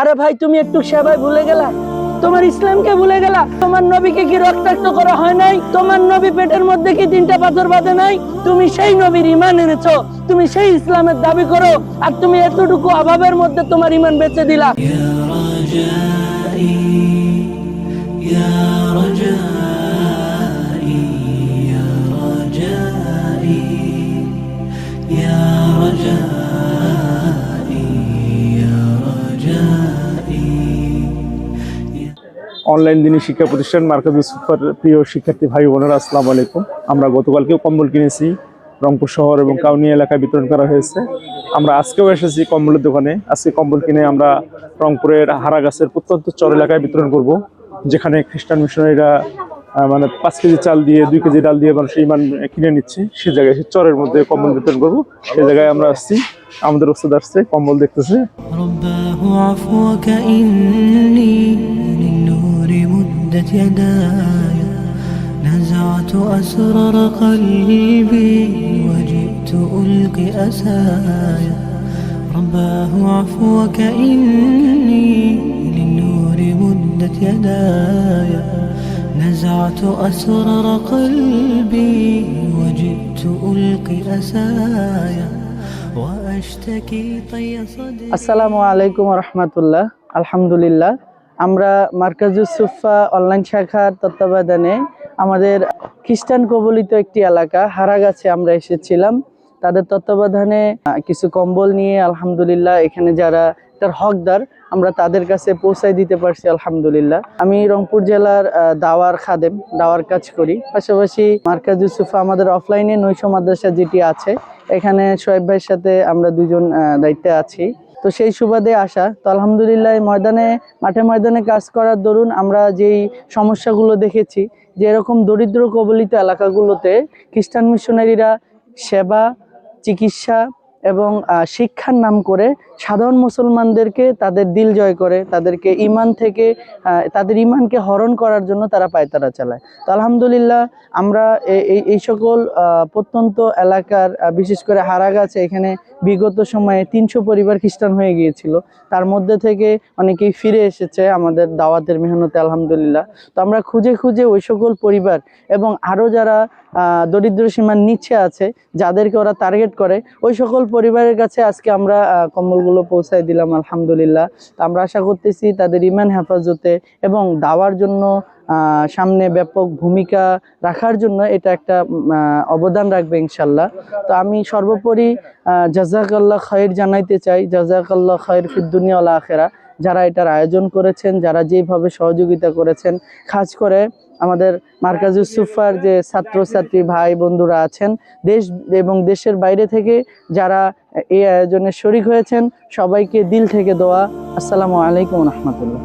আরে ভাই, তুমি একটু সেবায় ভুলে গেলা, তোমার ইসলামকে ভুলে গেলা। তোমার নবীকে কি রক্তাক্ত করা হয় নাই? তোমার নবী পেটের মধ্যে কি 3টা পাথর বাঁধে নাই? তুমি সেই নবীর ঈমান এনেছো, তুমি সেই ইসলামের দাবি করো, আর তুমি এতটুকু অভাবের মধ্যে তোমার ঈমান বেচে দিলা। অনলাইন দিনী শিক্ষা প্রতিষ্ঠান মার্কাজুস সুফার প্রিয় শিক্ষার্থী ভাই বোনেরা, আসসালামু আলাইকুম। আমরা গতকালকেও কম্বল কিনেছি, রংপুর শহর এবং কাউনিয়া এলাকায় বিতরণ করা হয়েছে। আমরা আজকেও এসেছি কম্বলের দোকানে। আজকে কম্বল কিনে আমরা রংপুরের হারাগাছের প্রত্যন্ত চর এলাকায় বিতরণ করব, যেখানে খ্রিস্টান মিশনারিরা মানে 5 কেজি চাল দিয়ে 2 কেজি ডাল দিয়ে মানুষ ঈমান কিনে নিচ্ছে। সে জায়গায় চরের মধ্যে কম্বল বিতরণ করবো, সেই জায়গায় আমরা আসছি। আমাদের ওস্তাদ আসছে, কম্বল দেখতেছে। نزعت أسرار قلبي وجئت ألقي أسايا رباه عفوك إني للنور مدت يدايا نزعت أسرار قلبي وجئت ألقي أسايا وأشتكي طي صدري। আসসালামু আলাইকুম ওয়া রাহমাতুল্লাহ। আলহামদুলিল্লাহ, আমরা মার্কাজুস সুফা অনলাইন শাখার তত্ত্বাবধানে আমাদের খ্রিস্টান কবলিত একটি এলাকা হারাগাছে আমরা এসেছিলাম। তাদের তত্ত্বাবধানে কিছু কম্বল নিয়ে আলহামদুলিল্লাহ এখানে যারা তার হকদার আমরা তাদের কাছে পৌঁছায় দিতে পারছি আলহামদুলিল্লাহ। আমি রংপুর জেলার দাওয়ার খাদেম, দাওয়ার কাজ করি। পাশাপাশি মার্কাজুস সুফা আমাদের অফলাইনে নৈশ মাদ্রাসা যেটি আছে, এখানে শোয়েব ভাইয়ের সাথে আমরা দুজন দায়িত্বে আছি। তো সেই সুবাদে আসা। তো আলহামদুলিল্লাহ মাঠে ময়দানে কাজ করার দরুন আমরা যেই সমস্যাগুলো দেখেছি, যে এরকম দরিদ্র কবলিত এলাকাগুলোতে খ্রিস্টান মিশনারিরা সেবা, চিকিৎসা এবং শিক্ষার নাম করে সাধারণ মুসলমানদেরকে তাদের দিল জয় করে, তাদেরকে ঈমান থেকে তাদের ঈমানকে হরণ করার জন্য তারা পায়তারা চালায়। তো আলহামদুলিল্লাহ আমরা এই সকল প্রত্যন্ত এলাকার বিশেষ করে হারাগাছে এখানে বিগত সময়ে 300 পরিবার খ্রিস্টান হয়ে গিয়েছিল। তার মধ্যে থেকে অনেকেই ফিরে এসেছে আমাদের দাওয়াতের মেহনতে আলহামদুলিল্লাহ। তো আমরা খুঁজে খুঁজে ওই সকল পরিবার এবং আরও যারা দরিদ্র সীমার নিচে আছে, যাদেরকে ওরা টার্গেট করে, ওই সকল পরিবারের কাছে আজকে আমরা কম্বলগুলো পৌঁছায় দিলাম আলহামদুলিল্লাহ। তো আমরা আশা করতেছি তাদের ঈমান হেফাজতে এবং দাওয়ার জন্য সামনে ব্যাপক ভূমিকা রাখার জন্য এটা একটা অবদান রাখবে ইনশাল্লাহ। তো আমি সর্বোপরি জাযাকাল্লাহ খায়র জানাইতে চাই, জাযাকাল্লাহ খায়র ফিদ দুনিয়া ওয়াল আখিরা। যারা এটার আয়োজন করেছেন, যারা যেভাবে সহযোগিতা করেছেন, খাস করে আমাদের মার্কাজুস সুফার যে ছাত্রছাত্রী ভাই বন্ধুরা আছেন, দেশ এবং দেশের বাইরে থেকে যারা এই আয়োজনে শরীক হয়েছেন, সবাইকে দিল থেকে দোয়া। আসসালামু আলাইকুম ওয়া রাহমাতুল্লাহ।